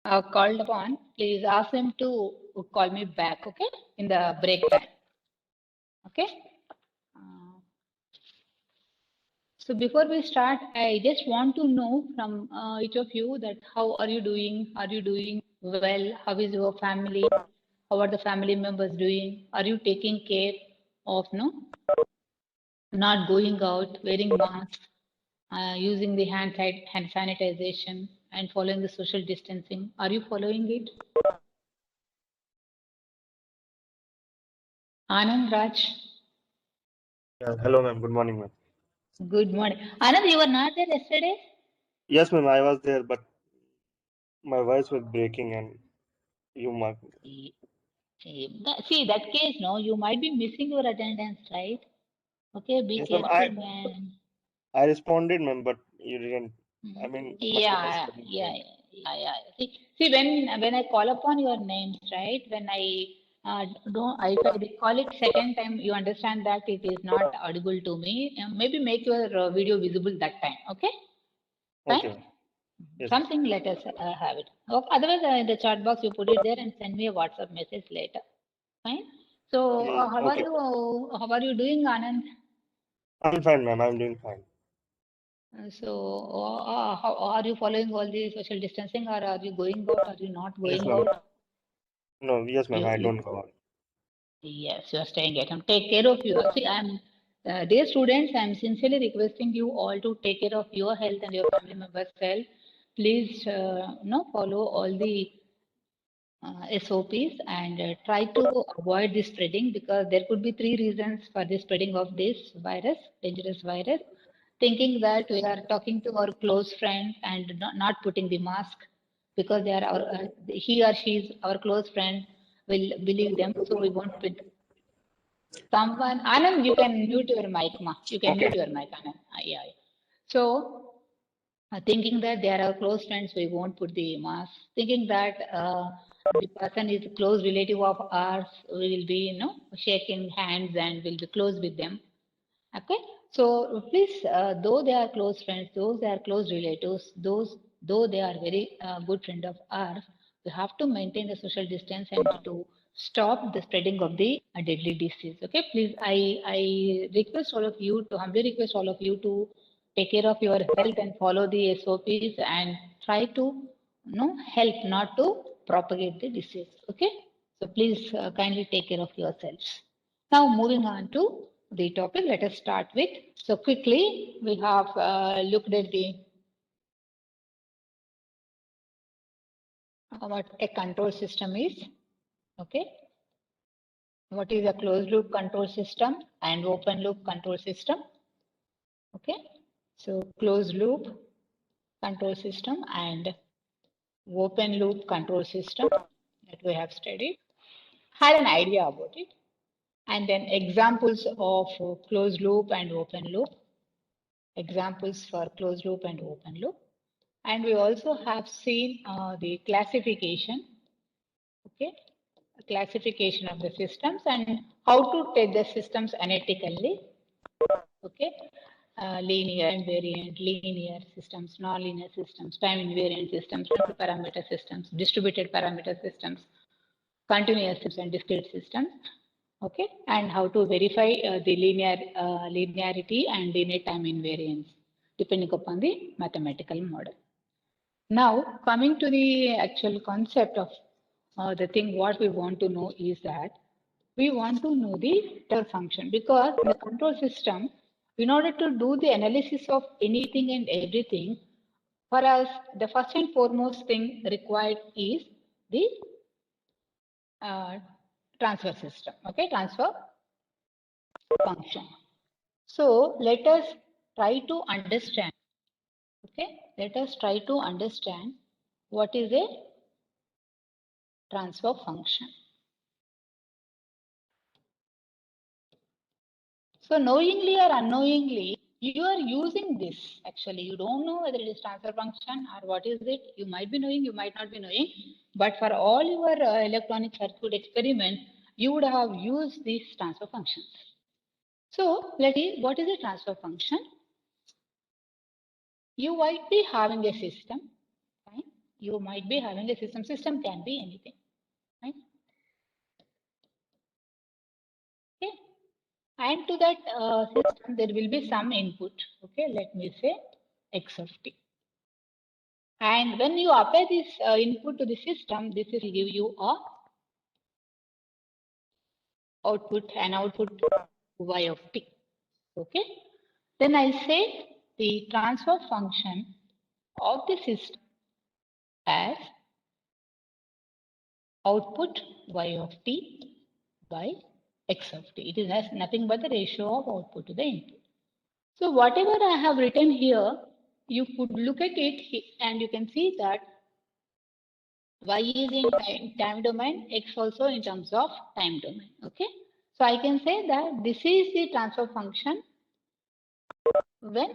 called upon, please ask them to call me back, okay, in the break time. Okay. So before we start, I just want to know from each of you that how are you doing? Are you doing well? How is your family? How are the family members doing? Are you taking care of not going out, wearing masks, using the hand sanitization, and following the social distancing? Are you following it? Anand Raj, Yeah, hello, ma'am. Good morning, ma'am. good morning. Anand, you were not there yesterday? Yes, ma'am. I was there, but my voice was breaking, and you marked. See, that case, no, you might be missing your attendance, right? Okay, be Yes, ma'am. careful, man. I responded, ma'am, but you didn't. I mean, but your voice Yeah, couldn't yeah, hear. yeah. See, when I call upon your names, right? When I don't, if I recall it second time, you understand that it is not audible to me. Maybe make your video visible that time. Okay, fine. Okay, ma'am. Yes, ma'am. Something let us have it. Okay. Otherwise, in the chat box, you put it there and send me a WhatsApp message later. Fine. So, how are Okay. you? How are you doing, Anand? I'm fine, ma'am. I'm doing fine. How are you following all the social distancing, or are you going out? Are you not Yes, going ma'am. out? No, yes, ma'am. I You don't go out. yes, you are staying at home. Take care of you. See, dear students, I'm sincerely requesting you all to take care of your health and your family members' health. Please, follow all the SOPs and try to avoid the spreading, because there could be three reasons for the spreading of this virus, dangerous virus. Thinking that we are talking to our close friend and not putting the mask because they are he or she is our close friend, will believe them, so we won't put someone. Anand, you can mute your mic, ma. You can mute Okay. your mic, Anand. Yeah, yeah. So thinking that they are our close friends, we won't put the mask. Thinking that the person is a close relative of ours, we will be, shaking hands and will be close with them. Okay. So please, though they are close friends, those they are close relatives, those though they are very good friend of ours, we have to maintain the social distance and to stop the spreading of the deadly disease. Okay. Please, I request all of you to humbly request all of you to take care of your health and follow the SOPs and try to help not to propagate the disease. Okay. So please kindly take care of yourselves. Now, moving on to the topic, let us start with. So, quickly, we have looked at what a control system is. Okay, what is a closed loop control system and open loop control system? Okay, so closed loop control system and open loop control system that we have studied, had an idea about it, and then examples of closed loop and open loop, examples for closed loop and open loop. And we also have seen the classification, okay, classification of the systems and how to take the systems analytically, okay, linear invariant, linear systems, nonlinear systems, time invariant systems, parameter systems, distributed parameter systems, continuous systems and discrete systems, okay, and how to verify the linearity and linear time invariance depending upon the mathematical model. Now, coming to the actual concept of the thing, what we want to know is that we want to know the transfer function, because in the control system, in order to do the analysis of anything and everything, for us, the first and foremost thing required is the uh, transfer system, okay, transfer function. So let us try to understand, okay, let us try to understand what is a transfer function. So knowingly or unknowingly, you are using this. Actually, you don't know whether it is transfer function or what is it. You might be knowing, you might not be knowing. But for all your electronic circuit experiment, you would have used these transfer functions. So let's see, what is a transfer function? You might be having a system. Fine. you might be having a system. System can be anything, right? Okay. And to that system, there will be some input. Okay, let me say x of t. And when you apply this input to the system, this will give you a output, an output y of t. Okay. Then I say the transfer function of the system as output y of t by x of t. It is nothing but the ratio of output to the input. So whatever I have written here, you could look at it and you can see that y is in time domain, x also in terms of time domain. Okay. So I can say that this is the transfer function when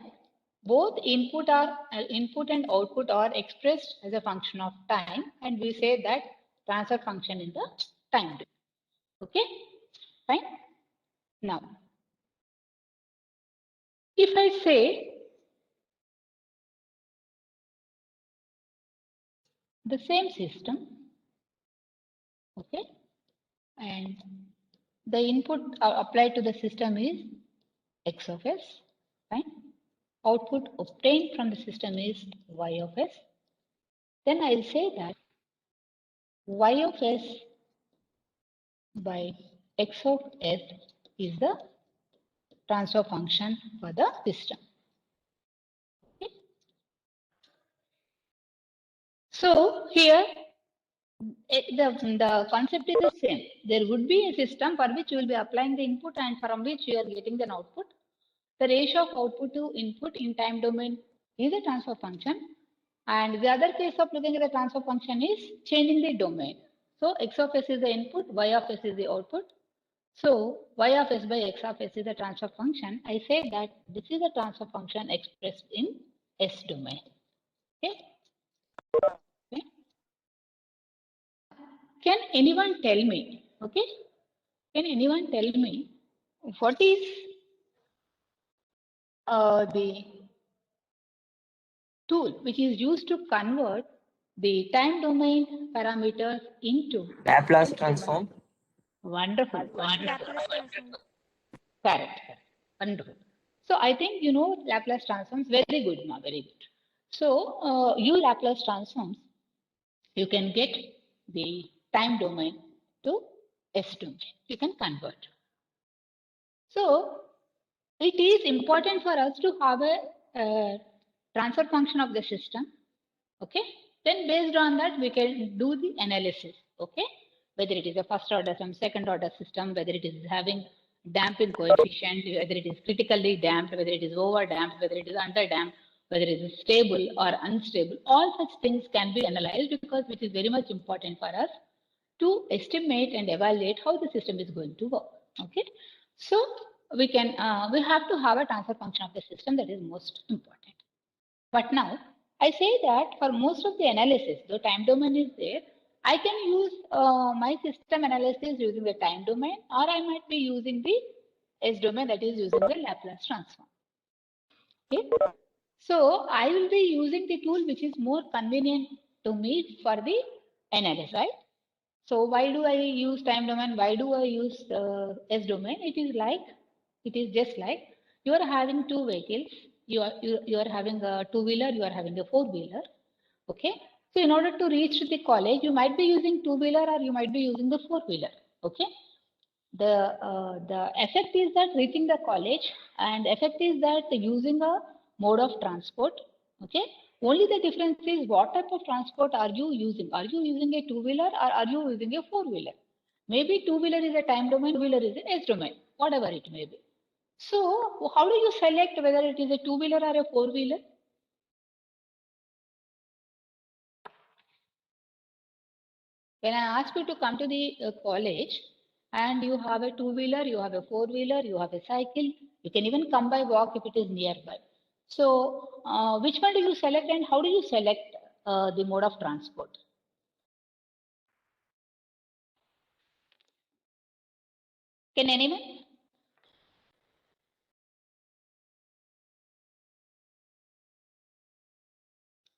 both input and output are expressed as a function of time, and we say that transfer function in the time domain. Okay, fine. Now, if I say the same system, okay, and the input applied to the system is x of s, fine. Output obtained from the system is y of s. Then I'll say that y of s by x of s is the transfer function for the system. Okay. So here the concept is the same. There would be a system for which you will be applying the input and from which you are getting the output. The ratio of output to input in time domain is a transfer function. And the other case of looking at the transfer function is changing the domain. So x of s is the input, y of s is the output. So y of s by x of s is the transfer function. I say that this is a transfer function expressed in s domain. Okay. Okay. Can anyone tell me? Okay. Can anyone tell me what is the tool which is used to convert the time domain parameters into Laplace transform. wonderful, wonderful. Laplace transform. Correct. Wonderful. So I think you know Laplace transforms. Very good, ma. Very good. So you Laplace transforms, you can get the time domain to S domain. You can convert. So it is important for us to have a transfer function of the system. Okay. Then based on that, we can do the analysis. Okay. Whether it is a first order system, second order system, whether it is having damping coefficient, whether it is critically damped, whether it is over damped, whether it is under damped, whether it is stable or unstable. All such things can be analyzed because which is very much important for us to estimate and evaluate how the system is going to work. Okay. So we have to have a transfer function of the system. That is most important. But now I say that for most of the analysis, the time domain is there, I can use my system analysis using the time domain, or I might be using the S domain, that is using the Laplace transform. Okay. So I will be using the tool which is more convenient to me for the analysis, right? So why do I use time domain? Why do I use S domain? It is just like you are having two vehicles. You are having a two-wheeler. You are having a four-wheeler. Okay. So in order to reach the college, you might be using two-wheeler or you might be using the four-wheeler. Okay. The effect is that reaching the college, and effect is that using a mode of transport. Okay. Only the difference is what type of transport are you using? Are you using a two-wheeler or are you using a four-wheeler? Maybe two-wheeler is a time domain, two-wheeler is an S domain, whatever it may be. So how do you select whether it is a two-wheeler or a four-wheeler? When I ask you to come to the college and you have a two-wheeler, you have a four-wheeler, you have a cycle, you can even come by walk if it is nearby. So which one do you select and how do you select the mode of transport? Can anyone?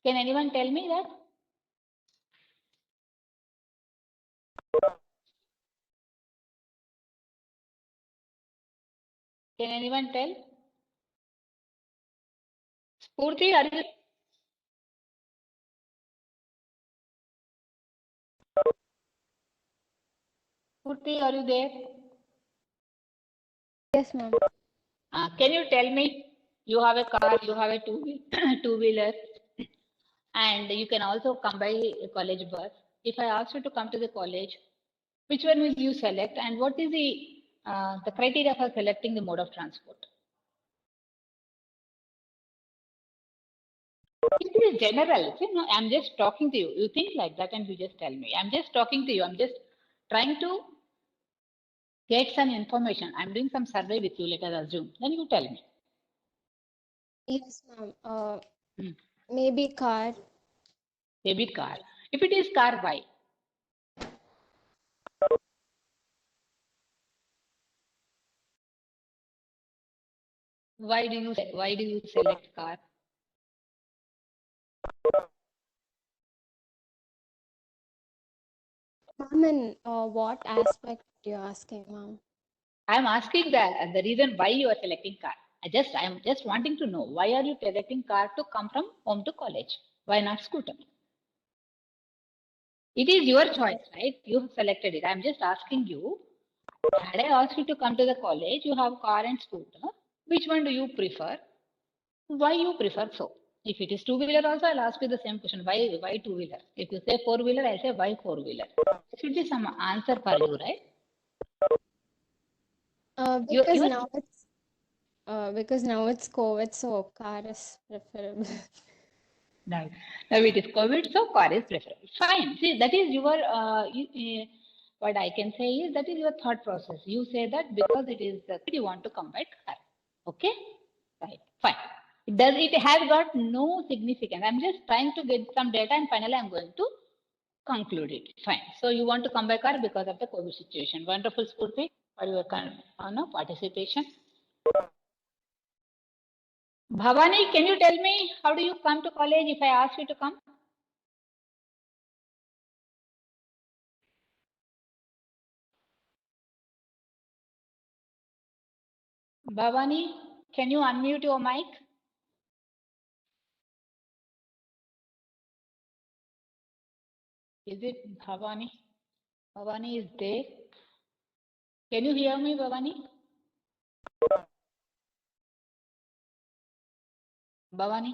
Can anyone tell me that? Can anyone tell? Spurti, are you? Spurti, are you there? Yes, ma'am. Can you tell me? You have a car, you have a two-wheeler, and you can also come by a college bus. If I ask you to come to the college, which one will you select, and what is the criteria for selecting the mode of transport? It is general. See, no, I'm just talking to you. You think like that, and you just tell me. I'm just talking to you. I'm just trying to get some information. I'm doing some survey with you. Let us assume. Then you tell me. Yes, ma'am. Hmm. Maybe car. Maybe car. If it is car, why? Why do you select car? Ma'am, in what aspect you're asking, ma'am? I'm asking that the reason why you are selecting car. I'm just wanting to know why are you selecting car to come from home to college? Why not scooter? It is your choice, right? You have selected it. I'm just asking you. Had I asked you to come to the college, you have car and scooter. Which one do you prefer? Why you prefer so? If it is two-wheeler also, I'll ask you the same question. Why two-wheeler? If you say four-wheeler, I'll say why four-wheeler? There should be some answer for you, right? Because Your now it's COVID, so car is preferable. Now it is COVID, so car is preferable. Fine. See, that is your, what I can say is that is your thought process. You say that because it is, you want to come by car. Okay? Right. Fine. It has got no significance. I'm just trying to get some data and finally I'm going to conclude it. Fine. So you want to come by car because of the COVID situation. Wonderful, Spurti, for your participation. Bhavani, can you tell me how do you come to college if I ask you to come? Bhavani, can you unmute your mic? Is it Bhavani? Bhavani is there. Can you hear me, Bhavani? Bhavani?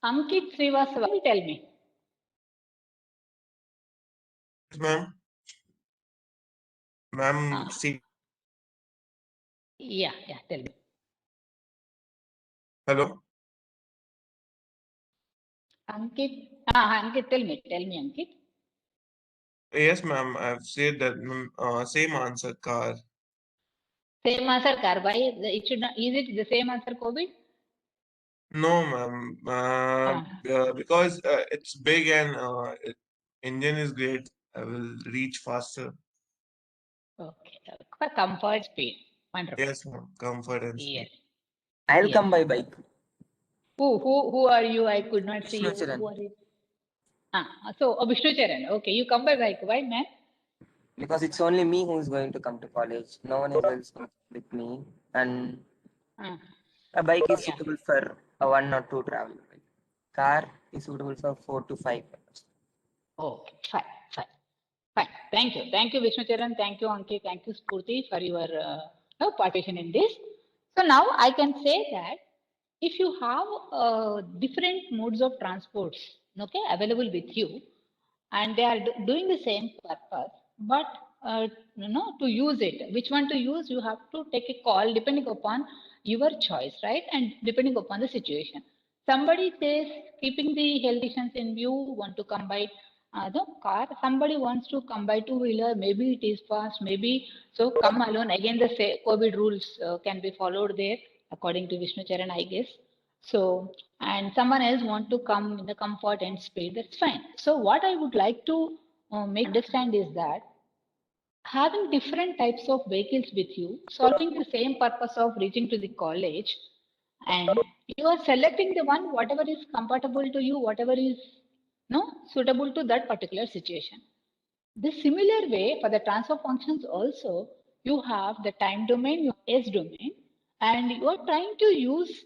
Ankit Srivastava, tell me. Yes, ma'am. Ma'am, see. Yeah, tell me. Hello. Ankit, tell me, Ankit. Yes, ma'am. I've said that same answer, car. Same answer, car. Why? It should not, is it the same answer, COVID? No, ma'am. Because it's big and engine is great. I will reach faster. Okay. For comfort, speed. Wonderful. Yes, ma'am. Comfort and Yes. speed. I'll Yes. come by bike. Who are you? I could not see you. Vishnu Charan. Who are you? So Vishnu Charan. Okay, you come by bike. Why, man? Because it's only me who is going to come to college. No one else comes with me. And Ah, a bike is yeah. suitable for a 1 or 2 travel. Car is suitable for 4 to 5 hours. Okay, fine. Thank you, Vishnu Charan. Thank you, Ankit. Thank you, Spurti, for your participation in this. So now I can say that if you have different modes of transports, okay, available with you, and they are doing the same purpose, but to use it, which one to use, you have to take a call depending upon your choice, right? And depending upon the situation. Somebody says, keeping the health conditions in view, want to come by the car. Somebody wants to come by two-wheeler. Maybe it is fast. Maybe so. Come alone. Again, the COVID rules can be followed there, according to Vishnu Charan, I guess. So, and someone else want to come in the comfort and speed. That's fine. So, what I would like to make understand is that having different types of vehicles with you, solving the same purpose of reaching to the college, and you are selecting the one whatever is compatible to you, whatever is suitable to that particular situation. The similar way for the transfer functions also, you have the time domain, you have S domain, and you are trying to use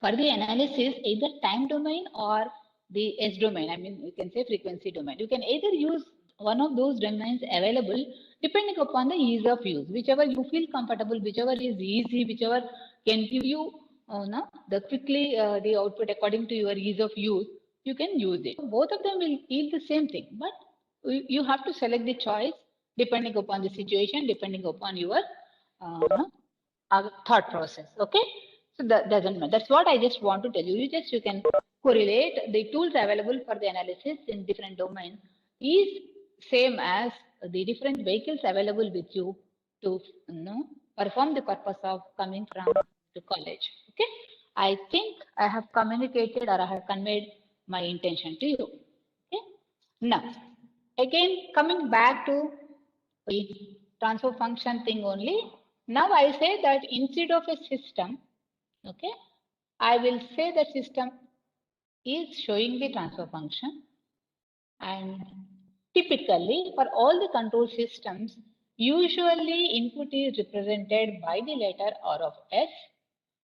for the analysis either time domain or the S domain. I mean, you can say frequency domain. You can either use one of those domains available depending upon the ease of use, whichever you feel comfortable, whichever is easy, whichever can give you the quickly the output according to your ease of use, you can use it. Both of them will yield the same thing, but you have to select the choice depending upon the situation, depending upon your thought process. Okay, so that doesn't matter. That's what I just want to tell you. You can correlate the tools available for the analysis in different domains is same as the different vehicles available with you to perform the purpose of coming from to college. Okay, I think I have communicated or I have conveyed my intention to you. Okay, now again coming back to the transfer function thing only. Now I say that instead of a system, okay, I will say that system is showing the transfer function, and typically for all the control systems, usually input is represented by the letter R of S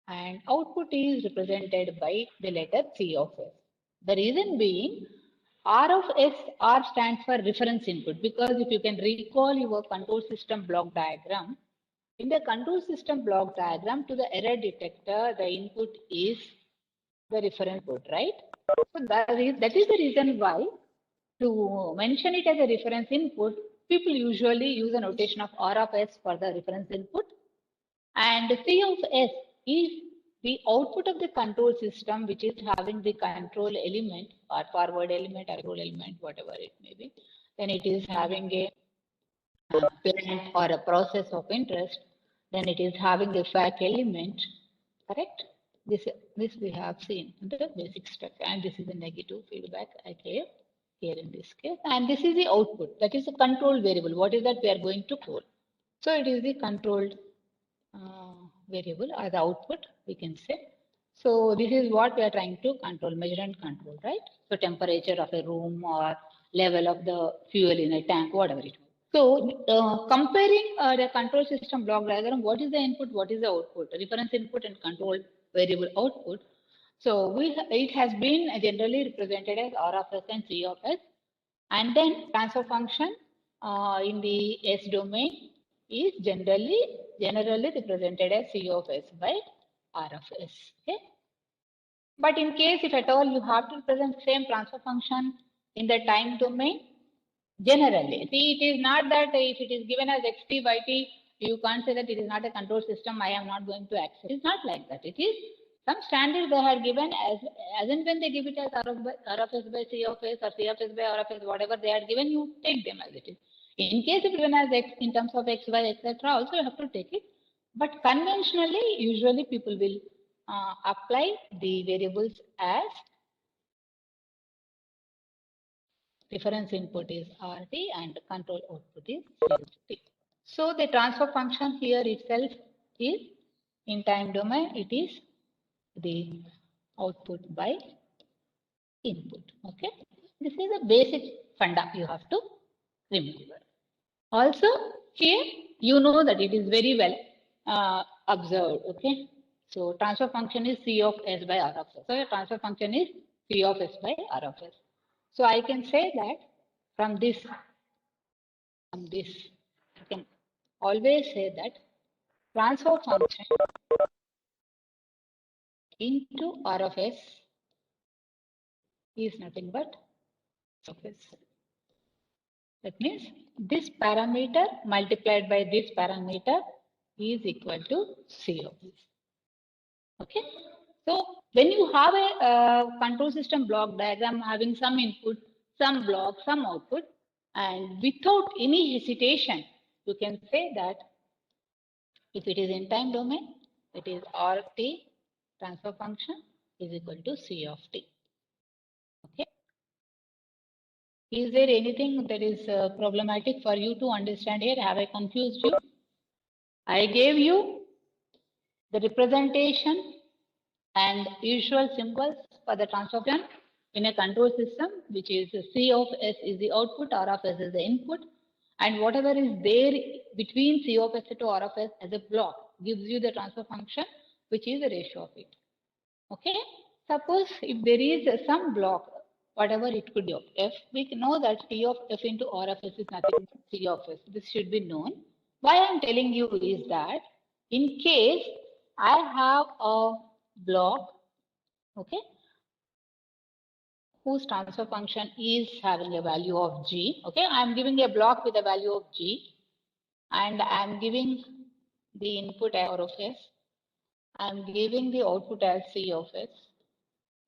and output is represented by the letter C of S. The reason being R of S, R stands for reference input, because if you can recall your control system block diagram, in the control system block diagram to the error detector, the input is the reference input, right? So that is the reason why to mention it as a reference input, people usually use a notation of R of S for the reference input, and C of S is the output of the control system, which is having the control element or forward element or control element, whatever it may be. Then it is having a plant or a process of interest. Then it is having a fact element, correct? This we have seen in the basic structure, and this is a negative feedback I gave here in this case. And this is the output, that is a control variable. What is that we are going to call? So it is the controlled variable or the output, we can say. So this is what we are trying to control, measure and control, right? So temperature of a room or level of the fuel in a tank, whatever it is. So comparing the control system block diagram, what is the input, what is the output, reference input and control variable output. So it has been generally represented as R of S and C of S, and then transfer function in the S domain is generally represented as C of S by R of S. Okay. But in case if at all you have to represent same transfer function in the time domain, generally, see, it is not that if it is given as xt by t, you can't say that it is not a control system, I am not going to accept. It is not like that. It is some standard they have given as and when they give it as R of S by C of S or C of S by R of S, whatever they are given, you take them as it is. In case if given as X in terms of X, Y, etc., also you have to take it. But conventionally, usually people will apply the variables as reference input is RT and control output is CT. So the transfer function here itself is in time domain, it is the output by input. Okay, this is a basic funda you have to remember. Also here you know that it is very well observed. Okay, so transfer function is C of S by R of S. So your transfer function is C of S by R of S. So I can say that from this, I can always say that transfer function into R of S is nothing but of S. That means this parameter multiplied by this parameter is equal to C of S. Okay. So when you have a control system block diagram having some input, some block, some output, and without any hesitation, you can say that if it is in time domain, it is RT transfer function is equal to C of T. Okay. Is there anything that is problematic for you to understand here? Have I confused you? I gave you the representation and usual symbols for the transfer function in a control system, which is C of S is the output, R of S is the input, and whatever is there between C of S to R of S as a block gives you the transfer function, which is the ratio of it. Okay. Suppose if there is some block, whatever it could be of F, we know that T of F into R of S is nothing but C of S. This should be known. Why I am telling you is that in case I have a block, okay, whose transfer function is having a value of G, okay, I am giving a block with a value of G, and I am giving the input as R of S, I am giving the output as C of S,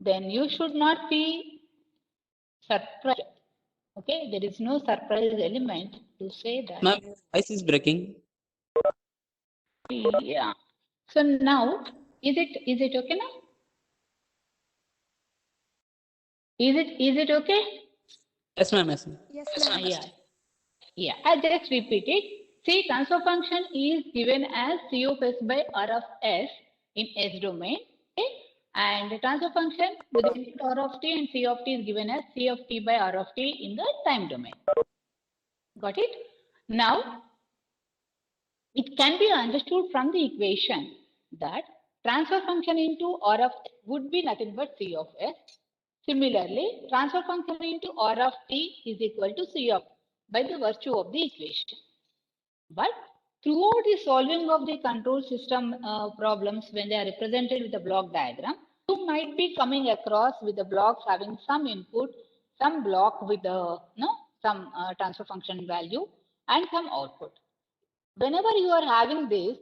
then you should not be surprised. Okay, there is no surprise element to say that. Ma'am, voice is breaking. Yeah. So now, is it okay now? Is it okay? Yes, ma'am. Yes, ma'am. Yes, ma'am. Yeah. I just repeat it. See, transfer function is given as C of S by R of S in S domain. Okay? And the transfer function with input R of T and C of T is given as C of T by R of T in the time domain. Got it? Now, it can be understood from the equation that transfer function into R of S would be nothing but C of S. Similarly, transfer function into R of T is equal to C of by the virtue of the equation. But throughout the solving of the control system problems, when they are represented with a block diagram, you might be coming across with the blocks having some input, some block with some transfer function value and some output. Whenever you are having this,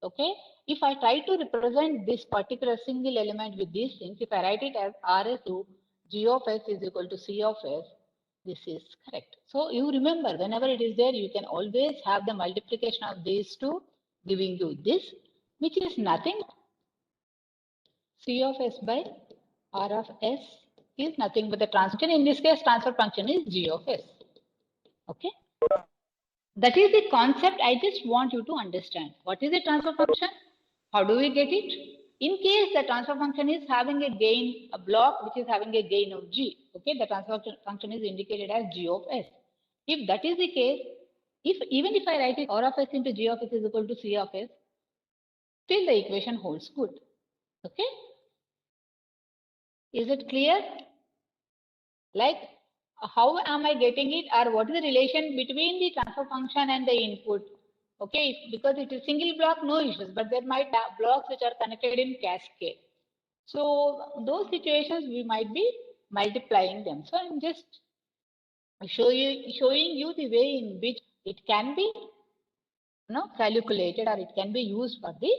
okay, if I try to represent this particular single element with these things, if I write it as RS to G of S is equal to C of S, this is correct. So you remember, whenever it is there, you can always have the multiplication of these two giving you this, which is nothing. C of S by R of S is nothing but the transfer function. In this case, transfer function is G of S. Okay. That is the concept I just want you to understand. What is the transfer function? How do we get it? In case the transfer function is having a gain, a block which is having a gain of G, okay, the transfer function is indicated as G of S. If that is the case, even if I write it R of S into G of S is equal to C of S, still the equation holds good. Okay? Is it clear? Like, how am I getting it, or what is the relation between the transfer function and the input? Okay, because it is single block, no issues, but there might be blocks which are connected in cascade. So those situations we might be multiplying them. So I'm just showing you the way in which it can be calculated, or it can be used for the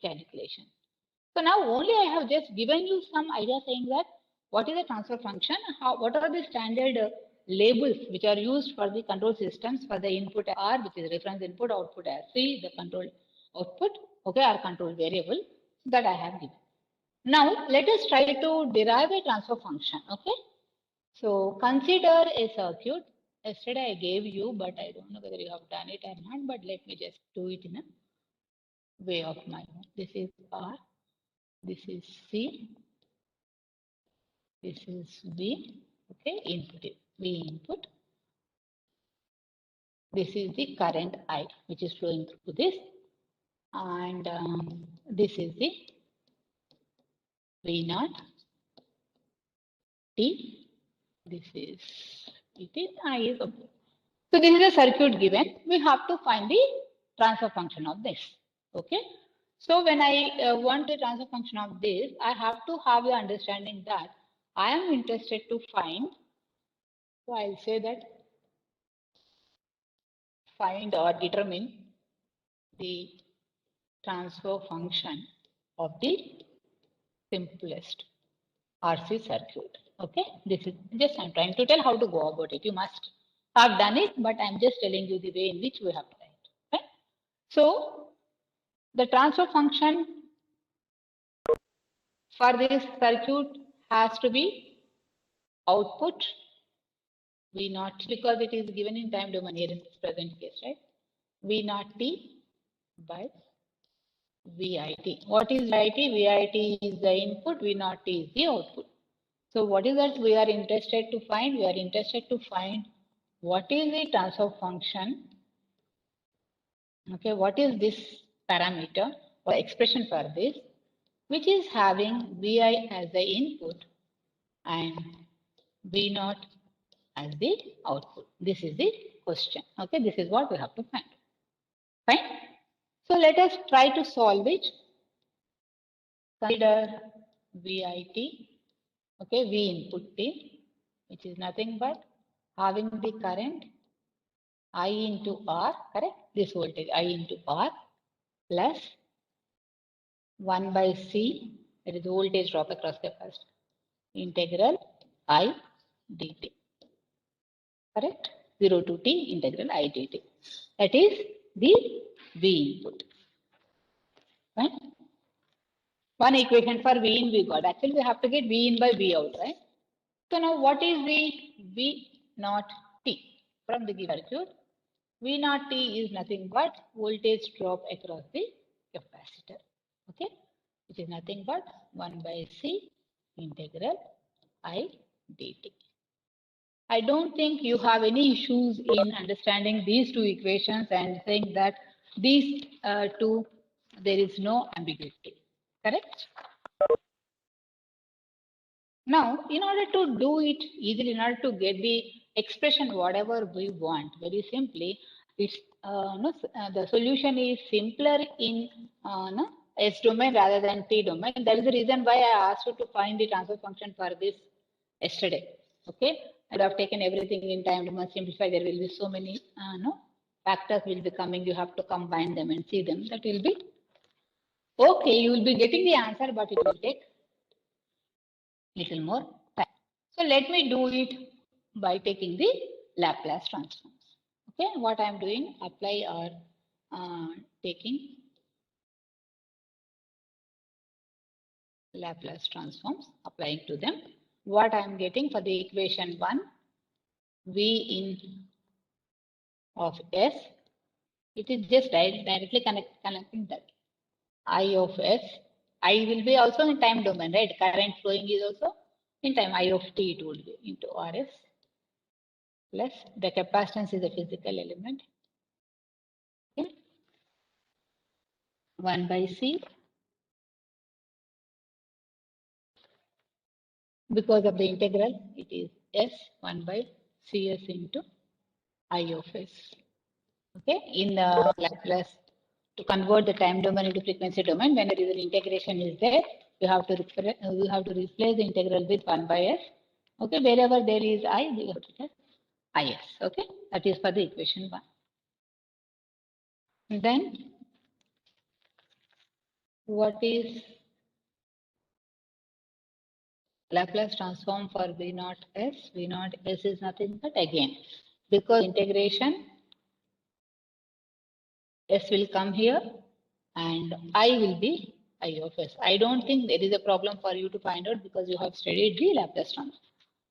calculation. So now only I have just given you some idea saying that what is a transfer function, what are the standard labels which are used for the control systems for the input R, which is reference input, output as C, the control output, okay, or control variable that I have given. Now let us try to derive a transfer function, okay. So consider a circuit. Yesterday I gave you, but I don't know whether you have done it or not, but let me just do it in a way of my own. This is R, this is C, this is V, okay, input, V input. This is the current I, which is flowing through this. And this is the V0, T, this is it, I is okay. So this is a circuit given. We have to find the transfer function of this, okay. So when I want the transfer function of this, I have to have the understanding that I am interested to find, so I'll say that find or determine the transfer function of the simplest RC circuit. Okay, this is just I'm trying to tell how to go about it. You must have done it, but I'm just telling you the way in which we have to write. Okay? So the transfer function for this circuit has to be output V naught, because it is given in time domain here in this present case, right? V naught t by VIT. What is VIT? VIT is the input, V naught t is the output. So what is that we are interested to find? We are interested to find what is the transfer function. Okay, what is this parameter or expression for this, which is having Vi as the input and V naught as the output. This is the question. Okay, this is what we have to find. Fine. So let us try to solve it. Consider VIT. Okay, V input T, which is nothing but having the current I into R, correct? This voltage I into R plus 1 by C, that is the voltage drop across capacitor, integral I dt. Correct? 0 to T integral I dt. That is the V input. Right? One equation for V in we got. Actually, we have to get V in by V out, right? So now what is the V naught T from the given circuit? V naught T is nothing but voltage drop across the capacitor. Okay? Which is nothing but 1 by C integral I dt. I don't think you have any issues in understanding these two equations and saying that these two, there is no ambiguity. Correct? Now, in order to do it easily, in order to get the expression whatever we want, very simply, it's the solution is simpler in S domain rather than T domain. That is the reason why I asked you to find the transfer function for this yesterday. Okay, I would have taken everything in time to simplify. There will be so many factors will be coming. You have to combine them and see them. That will be okay. You will be getting the answer, but it will take little more time. So let me do it by taking the Laplace transforms. Okay, what I am doing, apply or taking Laplace transforms, applying to them. What I am getting for the equation 1, V in of S, it is just directly connecting that. I of S, I will be also in time domain, right? Current flowing is also in time. I of T it would be into RS plus the capacitance is a physical element. Okay. 1 by C. Because of the integral, it is S 1 by Cs into I of S. Okay. In Laplace, to convert the time domain into frequency domain, when there is an integration is there, you have to replace the integral with 1 by S. Okay. Wherever there is I, we have to take IS. Okay. That is for the equation 1. And then what is Laplace transform for V naught S? V naught S is nothing but again, because integration S will come here and I will be I of S. I don't think there is a problem for you to find out because you have studied the Laplace transform.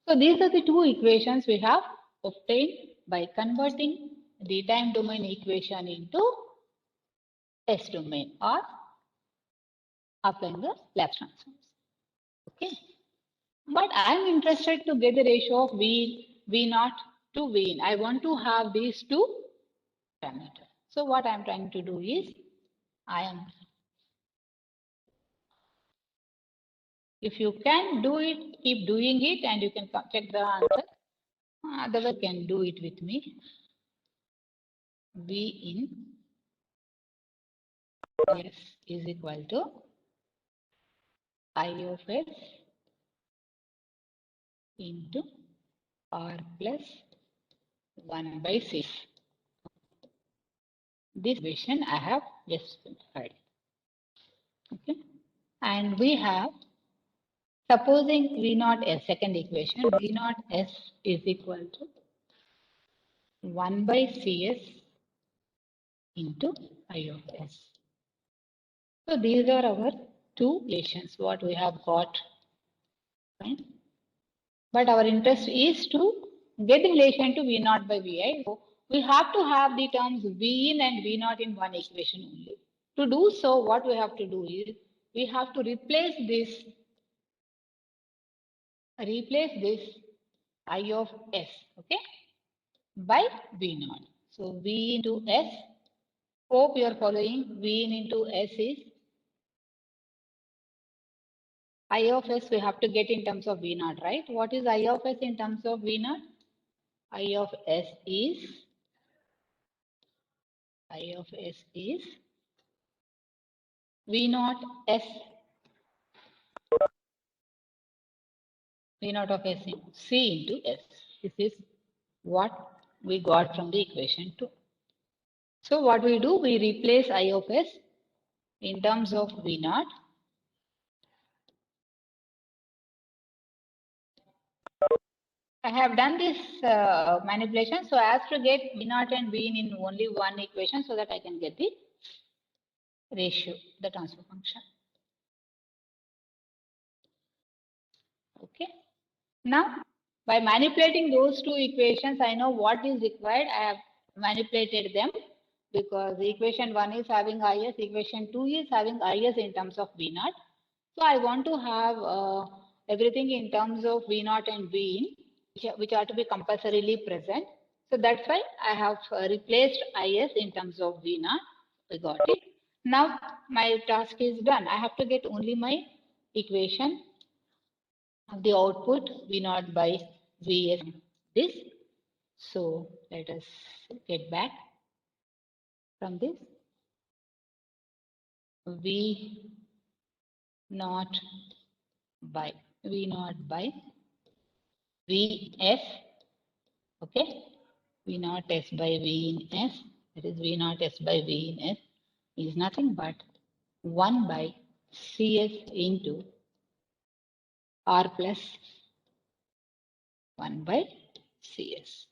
So these are the two equations we have obtained by converting the time domain equation into S domain or applying the Laplace transforms. Okay. But I'm interested to get the ratio of V naught to V in. I want to have these two parameters. So what I'm trying to do is, if you can do it, keep doing it and you can check the answer. Otherwise, you can do it with me. V in S is equal to I of S into R plus 1 by 6. This equation I have just simplified. Okay. And we have, supposing V naught S, second equation, V naught S is equal to 1 by Cs into I of S. So these are our two equations, what we have got. Right? But our interest is to get the relation to V naught by Vi. So we have to have the terms V in and V naught in one equation only. To do so, what we have to do is we have to replace this I of S, okay, by V naught. So V into S, hope you are following. V in into S is I of S we have to get in terms of V naught, right? What is I of S in terms of V naught? I of S is V naught S, V naught of S in C into S. This is what we got from the equation 2. So what we do, we replace I of S in terms of V naught. I have done this manipulation so as to get V naught and V in only one equation so that I can get the ratio, the transfer function. Okay. Now, by manipulating those two equations, I know what is required. I have manipulated them because the equation 1 is having IS, equation 2 is having IS in terms of V naught. So I want to have everything in terms of V naught and V in, which are to be compulsorily present. So that's why I have replaced IS in terms of V naught. We got it. Now my task is done. I have to get only my equation of the output V naught by Vs. This. So let us get back from this. V naught by Vs, okay, V naught S by V in S, that is V naught S by V in S is nothing but 1 by Cs into R plus 1 by Cs.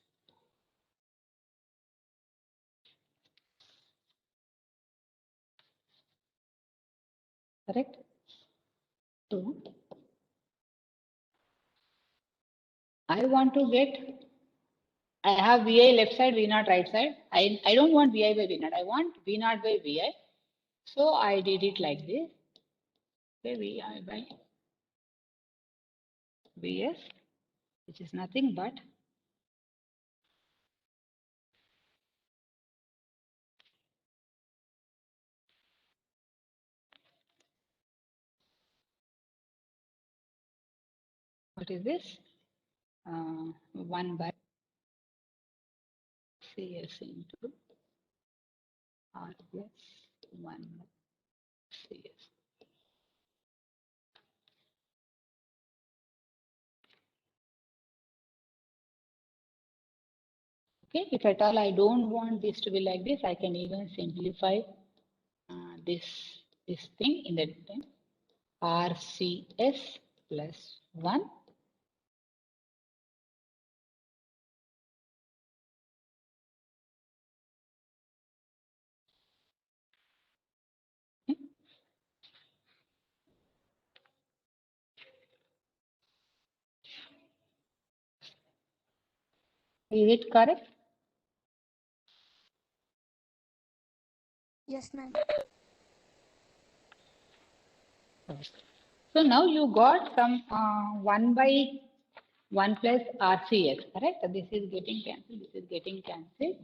Correct? So I want to get, I have Vi left side, V naught right side. I don't want Vi by V naught. I want V naught by Vi. So I did it like this. Okay, Vi by Vs, which is nothing but what is this? 1 by Cs into R plus 1 by Cs. Okay, if at all I don't want this to be like this, I can even simplify this thing in the time. RCS plus 1 . Is it correct? Yes, ma'am. So now you got some 1 by 1 plus RCS, correct? This is getting cancelled, this is getting cancelled.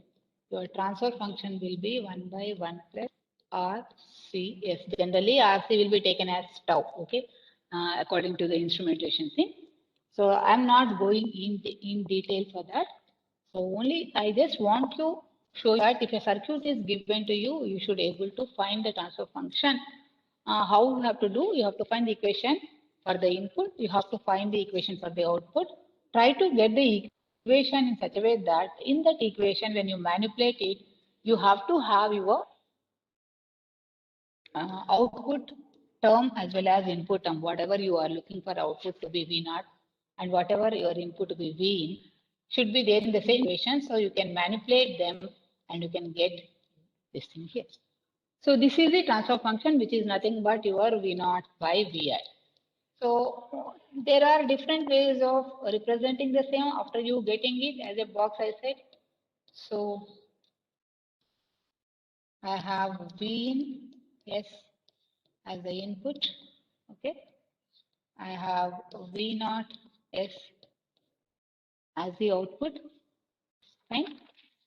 Your transfer function will be 1 by 1 plus RCS. Generally, RC will be taken as tau, okay, according to the instrumentation thing. So I'm not going in detail for that. So only I just want to show you that if a circuit is given to you, you should be able to find the transfer function. How you have to do? You have to find the equation for the input. You have to find the equation for the output. Try to get the equation in such a way that in that equation, when you manipulate it, you have to have your output term as well as input term. Whatever you are looking for output to be V naught and whatever your input to be V in should be there in the same equation. So you can manipulate them and you can get this thing here. So this is the transfer function, which is nothing but your V naught by Vi. So there are different ways of representing the same after you getting it as a box, I said. So I have V in S as the input. Okay. I have V naught S as the output. Fine.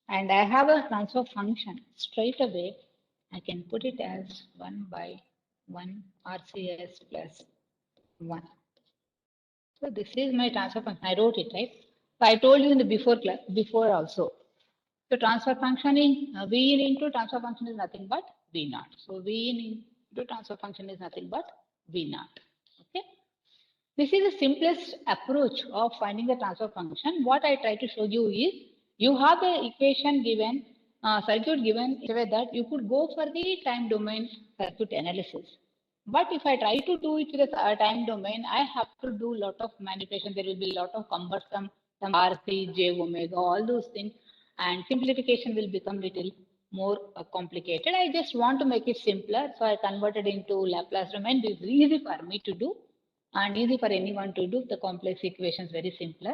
And I have a transfer function. Straight away, I can put it as 1 by 1 RCS plus 1. So this is my transfer function. I wrote it, right? So I told you in the before class, before also. So transfer function in V in into transfer function is nothing but V naught. So V in into transfer function is nothing but V naught. Okay. This is the simplest approach of finding the transfer function. What I try to show you is you have the equation given, circuit given in a way that you could go for the time domain circuit analysis. But if I try to do it with a time domain, I have to do a lot of manipulation. There will be a lot of cumbersome, some RC, J omega, all those things, and simplification will become little more complicated. I just want to make it simpler, so I converted into Laplace domain. It is easy for me to do and easy for anyone to do. The complex equations very simpler.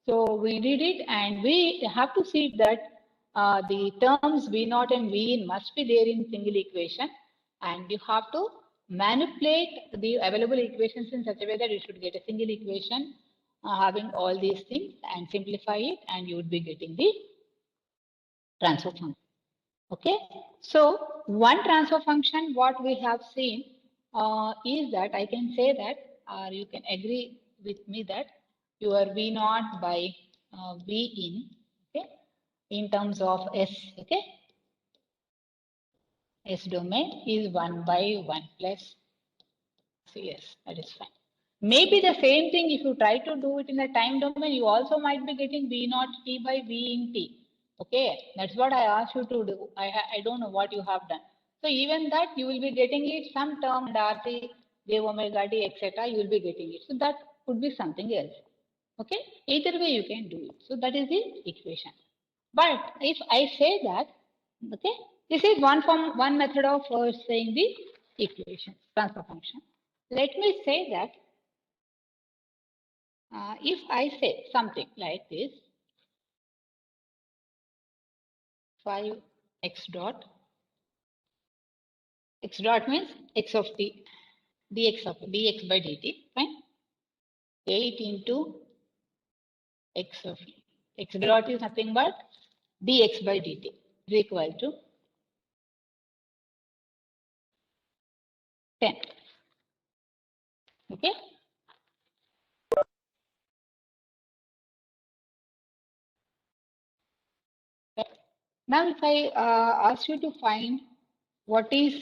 So we did it, and we have to see that the terms V naught and V in must be there in single equation, and you have to manipulate the available equations in such a way that you should get a single equation having all these things and simplify it, and you would be getting the transfer function. Okay, so one transfer function, what we have seen is that I can say that, or you can agree with me that your V naught by V in, okay, in terms of S, okay, S domain is 1 by 1 plus CS, that is fine. Maybe the same thing if you try to do it in the time domain, you also might be getting V naught T by V in T. Okay, that's what I asked you to do. I don't know what you have done. So even that you will be getting it, some term RT, J omega D, etc. You will be getting it. So that could be something else. Okay, either way you can do it. So that is the equation. But if I say that, okay, this is one method of saying the equation, transfer function. Let me say that if I say something like this, 5 x dot means x of t, dx by dt, fine. 8 into x of t. X dot is nothing but dx by dt is equal to 10. Okay. Now, if I ask you to find what is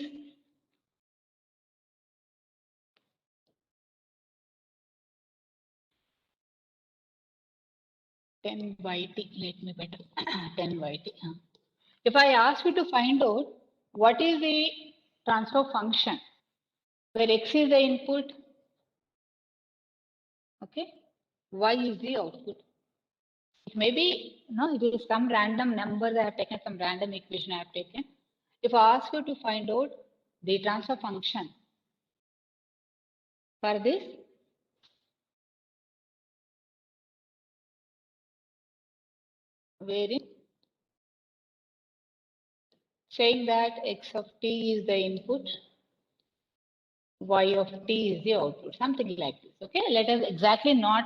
10 by t, let me better 10 by t. If I ask you to find out what is the transfer function where x is the input, okay, y is the output. It may be, no, it is some random number that I have taken, some random equation I have taken. If I ask you to find out the transfer function for this, wherein saying that x of t is the input, y of t is the output, something like this. Okay, let us exactly not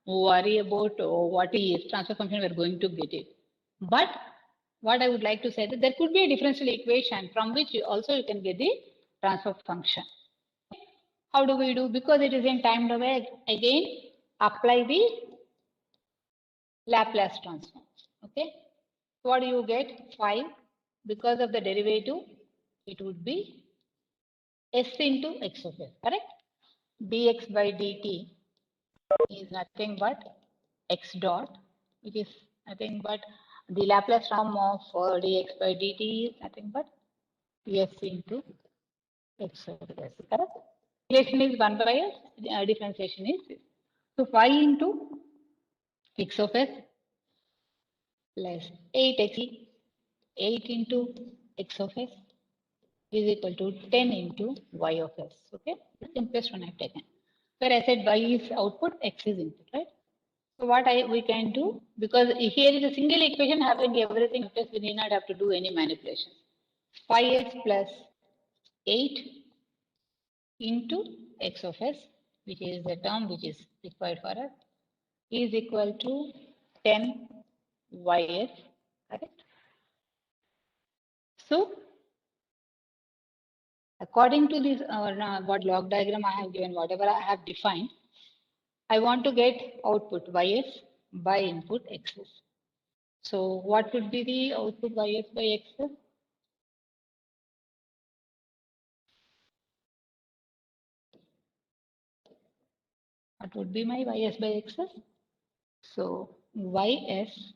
worry about what is transfer function we are going to get it. But what I would like to say that there could be a differential equation from which also you can get the transfer function. How do we do? Because it is in time domain, again apply the Laplace transform. Okay, so what do you get? 5. Because of the derivative, it would be s into x of s, correct? Dx by dt is nothing but x dot. It is nothing but the Laplace transform of dx by dt is nothing but s into x of s, correct? Differentiation is 1 by s, differentiation is this. So 5 into x of s plus 8x, 8 into x of s is equal to 10 into y of s. Okay, the simplest one I've taken. where I said y is output, x is input, right? So what we can do, because here is a single equation having everything, plus we need not have to do any manipulation. 5s plus 8 into x of s, which is the term which is required for us, is equal to 10 ys, correct? So according to this what block diagram I have given, whatever I have defined, I want to get output ys by input xs. So what would be the output ys by xs? What would be my ys by xs? So ys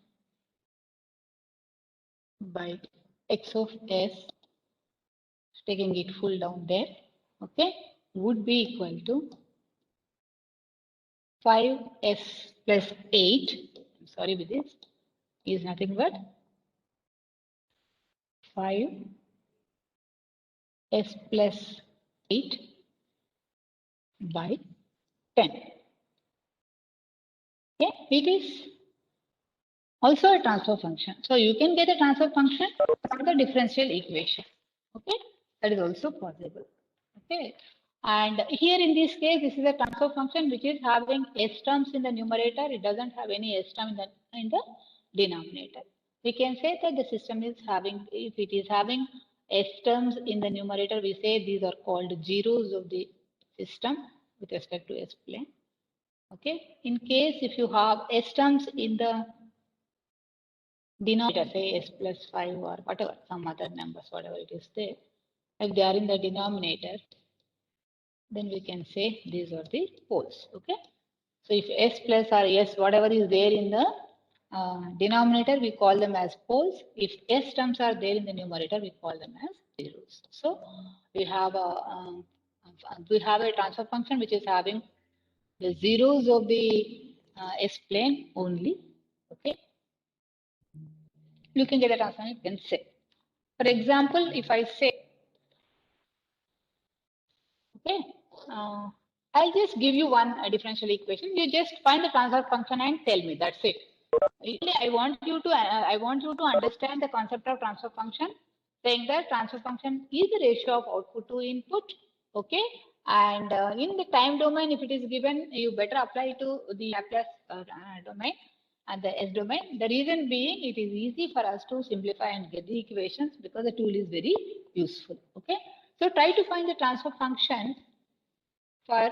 by x of s, taking it full down there, okay, would be equal to 5s plus 8. I'm sorry with this, is nothing but 5s plus 8 by 10. Okay, it is also a transfer function. So you can get a transfer function from the differential equation. Okay, that is also possible. Okay, and here in this case, this is a transfer function which is having s terms in the numerator. It doesn't have any s term in the denominator. We can say that the system is having, if it is having s terms in the numerator, we say these are called zeros of the system with respect to s plane. Okay, in case if you have s terms in the denominator, say s plus 5 or whatever, some other numbers, whatever it is there, if they are in the denominator, then we can say these are the poles. Okay, so if s plus or s, whatever is there in the denominator, we call them as poles. If s terms are there in the numerator, we call them as zeros. So we have a transfer function which is having the zeros of the s plane only. Okay, looking at the transform, you can say. For example, if I say, okay, I'll just give you one differential equation. You just find the transfer function and tell me. That's it. Really, I want you to understand the concept of transfer function, saying that transfer function is the ratio of output to input. Okay, and in the time domain, if it is given, you better apply to the Laplace domain and the S domain. The reason being, it is easy for us to simplify and get the equations because the tool is very useful. Okay, so try to find the transfer function for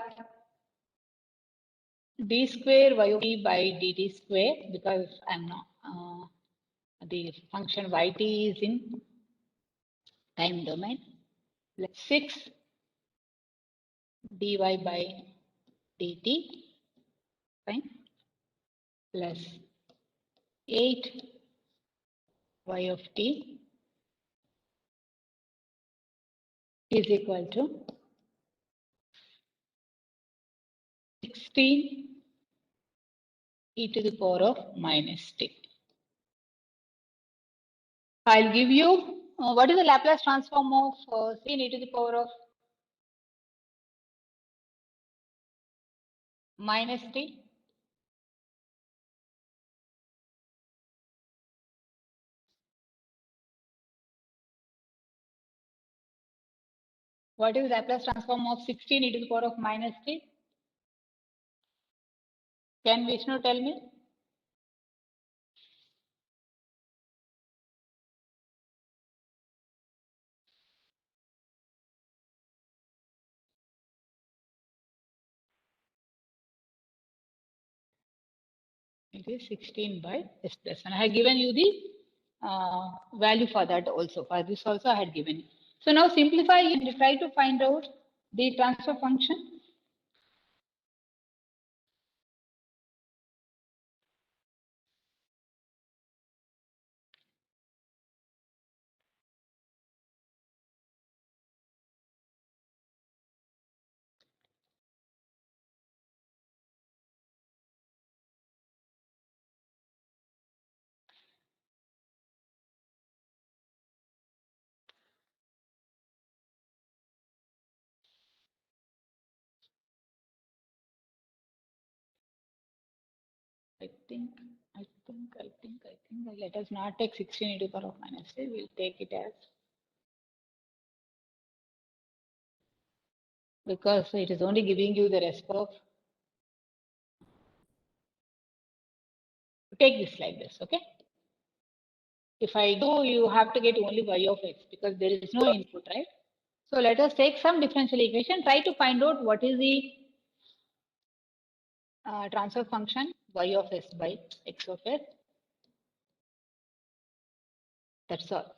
d square y of t by dt square, because I'm not the function yt is in time domain. Plus 6 dy by dt, fine, plus 8 y of t is equal to 16 e to the power of minus t. I'll give you what is the Laplace transform of 16 e to the power of minus t? What is the Laplace transform of 16 e to the power of minus t? Can Vishnu tell me? It is 16 by s plus 1. I have given you the value for that also. For this also I had given you. So now simplify and try to find out the transfer function. I think, let us not take 16 into power of minus 3. We'll take it as, because it is only giving you the rest of, take this like this, okay? If I do, you have to get only y of x because there is no input, right? So let us take some differential equation, try to find out what is the transfer function y of s by x of s. That's all.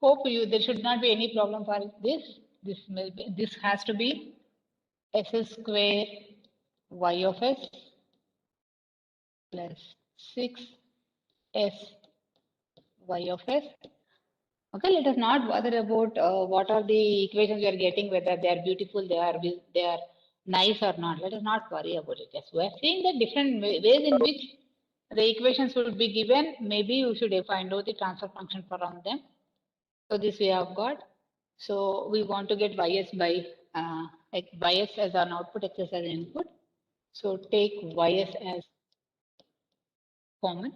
Hope you there should not be any problem for this. This has to be s square y of s plus 6s y of s. Okay, let us not bother about what are the equations we are getting, whether they are beautiful, they are nice or not. Let us not worry about it. Yes, we are seeing the different ways in which the equations will be given. Maybe you should find out the transfer function from them. So this we have got. So we want to get ys by ys as an output, x as an input. So take ys as common,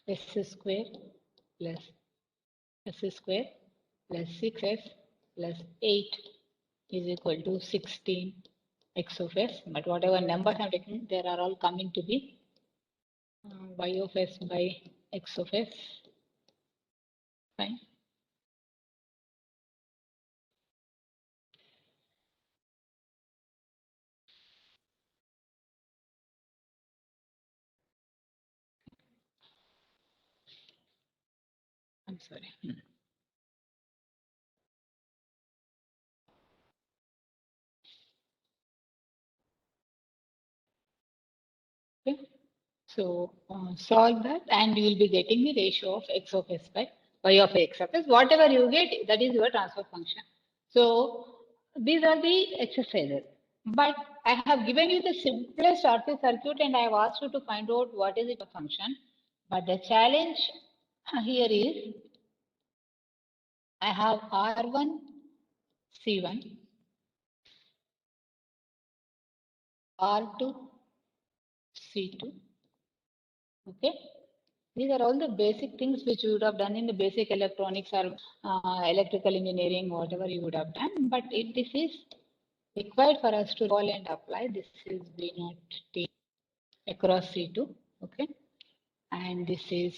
s square plus s square plus 6s plus 8 is equal to 16 x of s. But whatever numbers I'm taking, they are all coming to be y of s by x of s. Fine. I'm sorry. Okay. So solve that and you will be getting the ratio of x of s by y of x of s. Whatever you get, that is your transfer function. So these are the exercises. But I have given you the simplest RC circuit and I have asked you to find out what is the function. But the challenge here is I have R1, C1, R2, C2. Okay. These are all the basic things which you would have done in the basic electronics or electrical engineering, whatever you would have done. But this is required for us to roll and apply. This is V0 T across C2. Okay. And this is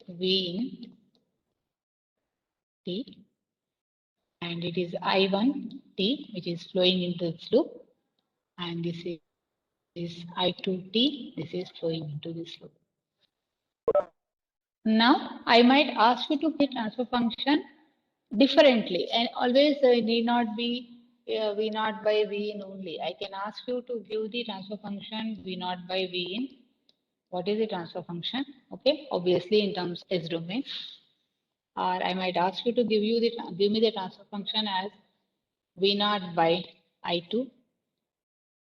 V in T. And it is I1 T, which is flowing into this loop. And this is I2T. This is flowing into this loop. Now, I might ask you to get transfer function differently and always need not be V naught by V in only. I can ask you to give the transfer function V naught by V in. What is the transfer function? Okay, obviously in terms S domain. Or I might ask you to give me the transfer function as V naught by I2,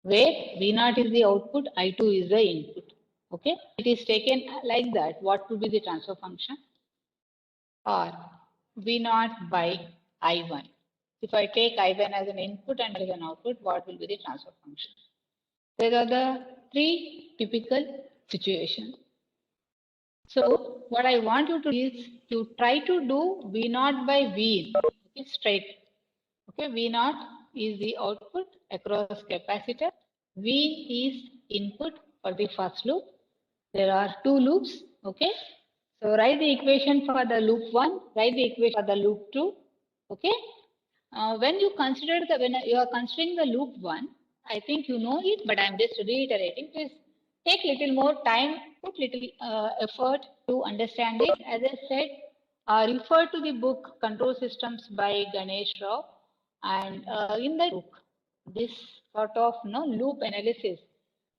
where V naught is the output, I2 is the input. Okay, it is taken like that. What would be the transfer function? Or V naught by I1. If I take I1 as an input and as an output, what will be the transfer function? There are the three typical situations. So what I want you to do is to try to do V naught by V in. Okay, straight. Okay, V naught is the output across capacitor. V is input for the first loop. There are two loops. Okay, so write the equation for the loop 1, write the equation for the loop 2. Okay, when you are considering the loop 1, I think you know it, but I'm just reiterating. Please take little more time, put little effort to understand it. As I said, refer to the book Control Systems by Ganesh Rao, and in the book, this sort of loop analysis,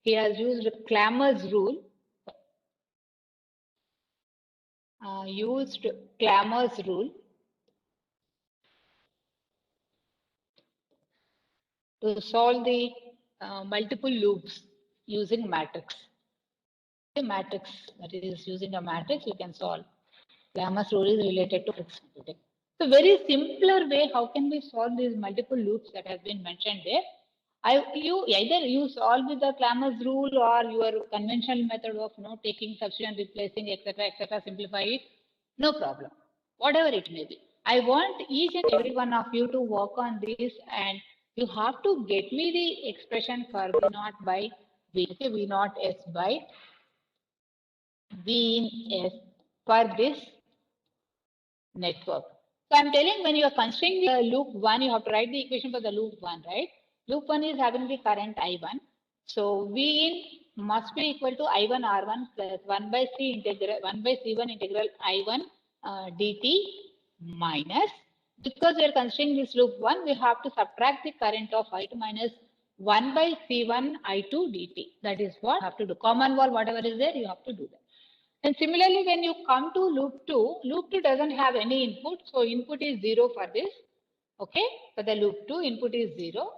he has used Clammer's rule. To solve the multiple loops using matrix. A matrix, that is using a matrix, you can solve. Clammer's rule is related to matrix computing. So very simpler way, how can we solve these multiple loops that have been mentioned there? Either you solve with the Clammer's rule or your conventional method of taking substitution, replacing, etc., simplify it. No problem. Whatever it may be. I want each and every one of you to work on this, and you have to get me the expression for V naught by V. Okay, V naught S by V in S for this network. So I'm telling, when you are considering the loop 1, you have to write the equation for the loop 1, right? Loop 1 is having the current I1. So V in must be equal to I1 R1 plus 1 by C1 integral I1 dt minus, because we are considering this loop 1, we have to subtract the current of I2 minus 1 by C1 I2 dt. That is what you have to do. Common wall, whatever is there, you have to do that. And similarly, when you come to loop 2 doesn't have any input. So input is 0 for this. Okay, for the loop 2, input is 0.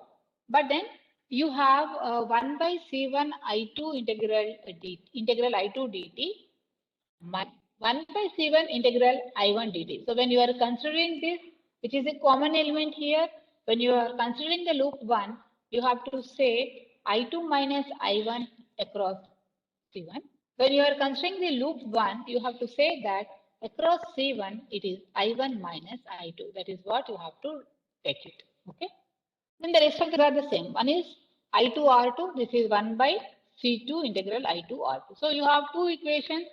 But then you have 1 by C1 I2 integral I2 dt minus 1 by C1 integral I1 dt. So when you are considering this, which is a common element here, when you are considering the loop 1, you have to say I2 minus I1 across C1. When you are considering the loop 1, you have to say that across C1, it is I1 minus I2. That is what you have to take it. Okay. Then the rest of them are the same. One is I2 R2. This is 1 by C2 integral I2 R2. So you have two equations.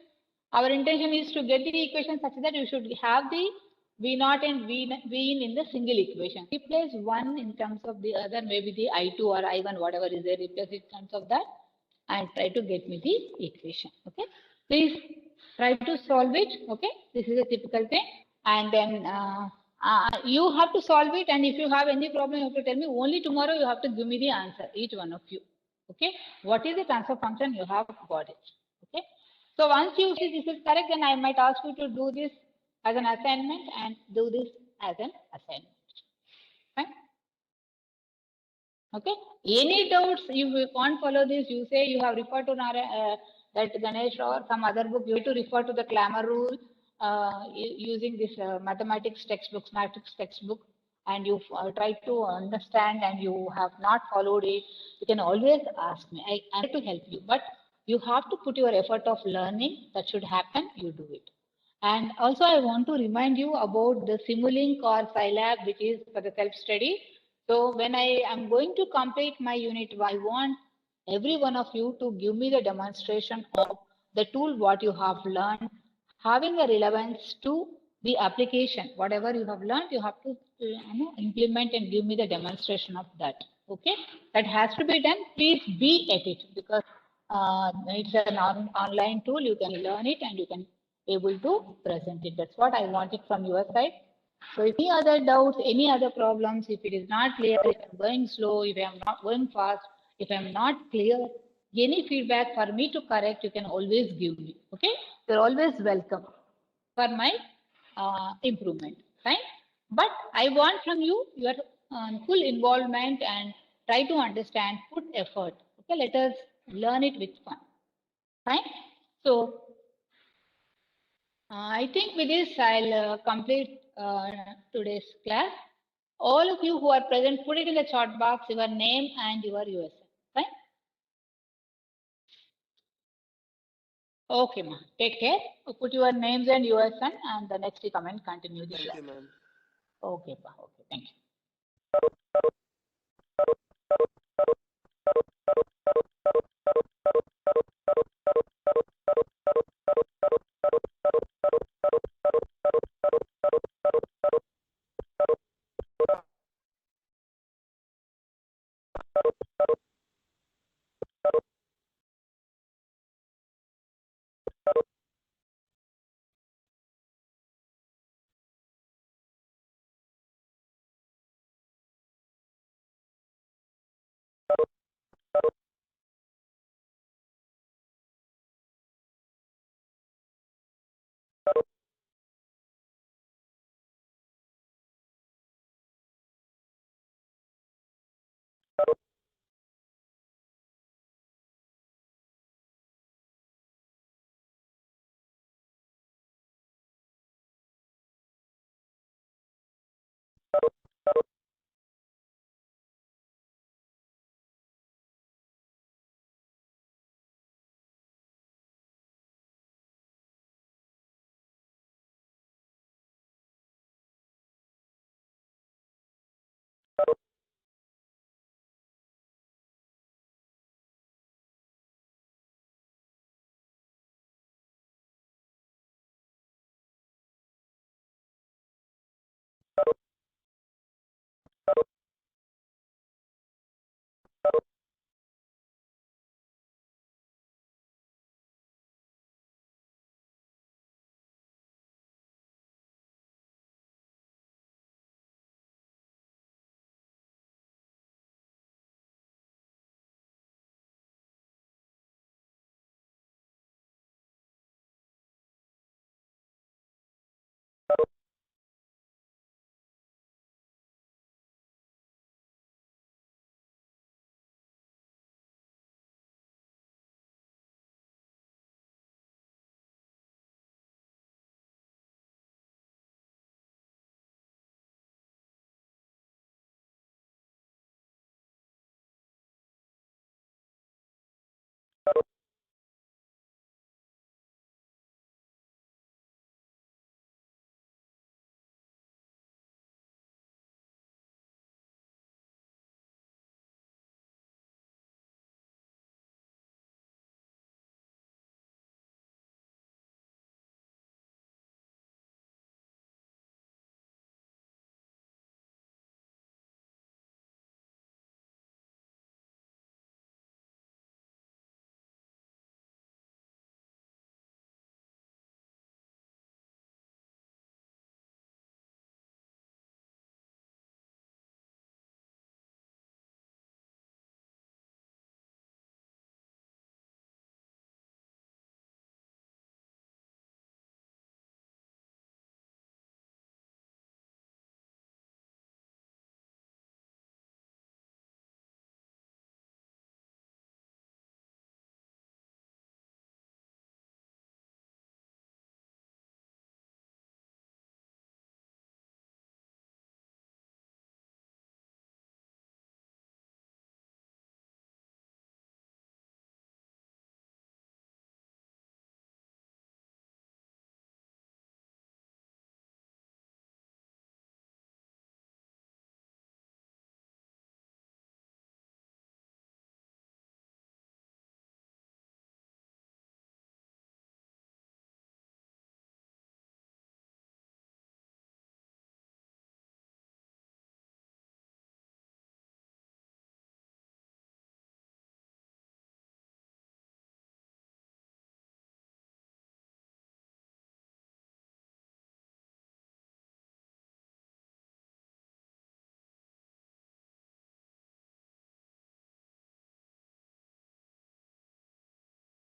Our intention is to get the equation such that you should have the V0 and V in the single equation. Replace one in terms of the other, maybe the I2 or I1, whatever is there, replace it in terms of that, and try to get me the equation. Okay, please try to solve it. Okay, this is a typical thing, and then you have to solve it, and if you have any problem, you have to tell me. Only tomorrow you have to give me the answer, each one of you. Okay, what is the transfer function? You have got it. Okay, so once you see this is correct, then I might ask you to do this as an assignment and do this as an assignment. Fine. Okay. Any doubts? If you can't follow this, you say you have referred to that Ganesh or some other book. You have to refer to the Clammer rule using this mathematics textbooks, matrix textbook, and you try to understand and you have not followed it. You can always ask me. I'm here to help you, but you have to put your effort of learning. That should happen. You do it. And also, I want to remind you about the Simulink or Scilab, which is for the self-study. So when I am going to complete my unit, I want every one of you to give me the demonstration of the tool, what you have learned, having a relevance to the application. Whatever you have learned, you have to implement and give me the demonstration of that. Okay, that has to be done. Please be at it, because it's an online tool. You can learn it and you can able to present it. That's what I wanted from your side. So if any other doubts, any other problems, if it is not clear, if I'm going slow, if I'm not going fast, if I'm not clear, any feedback for me to correct, you can always give me. Okay, you're always welcome for my improvement. Fine. But I want from you your full involvement and try to understand, put effort. Okay, let us learn it with fun. Fine. So I think with this, I'll complete today's class. All of you who are present, put it in the chat box, your name and your USN. Fine? Okay, ma. Take care. Put your names and yours and the next you come and continue the Thank class. you, ma'am. Okay, pa. Okay, thank you.